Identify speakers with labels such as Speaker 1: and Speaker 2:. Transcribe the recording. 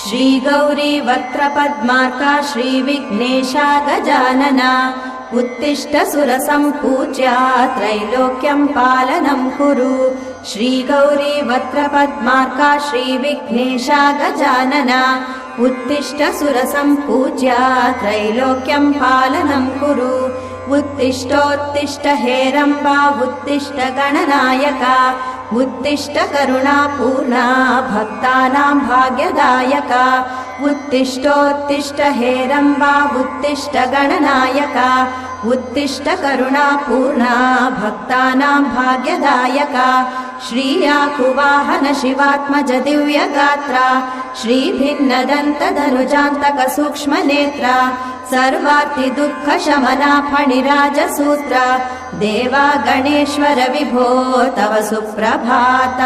Speaker 1: श्री गौरी वक्त्रपद्मार्का श्रीविघ्नेशा गजानना उत्तिष्ठ सुरसम्पूज्या त्रैलोक्यं पालनं कुरु। श्री गौरी वक्त्रपद्मार्का श्रीविघ्नेशा गजानना उत्तिष्ठ सुरसम्पूज्या त्रैलोक्यं पालनं कुरु। उत्तिष्ठोत्तिष्ठ हेरम्बा उत्तिष्ठ गणनायका उत्तिष्ठ करुणापूर्णा भक्तानां भाग्यदायका। उत्तिष्ठोत्तिष्ठ हेरम्बा उत्तिष्ठ गणनायका उत्तिष्ठ करुणापूर्णा भक्तानां भाग्यदायका। श्रीयाकुवाहन शिवात्मज दिव्यगात्रा श्रीभिन्नदन्तधनुजान्तक सूक्ष्मनेत्रा सर्वार्ति दुःख शमना फणिराजसूत्रा देवा गणेश्वर विभो तव सुप्रभातम्।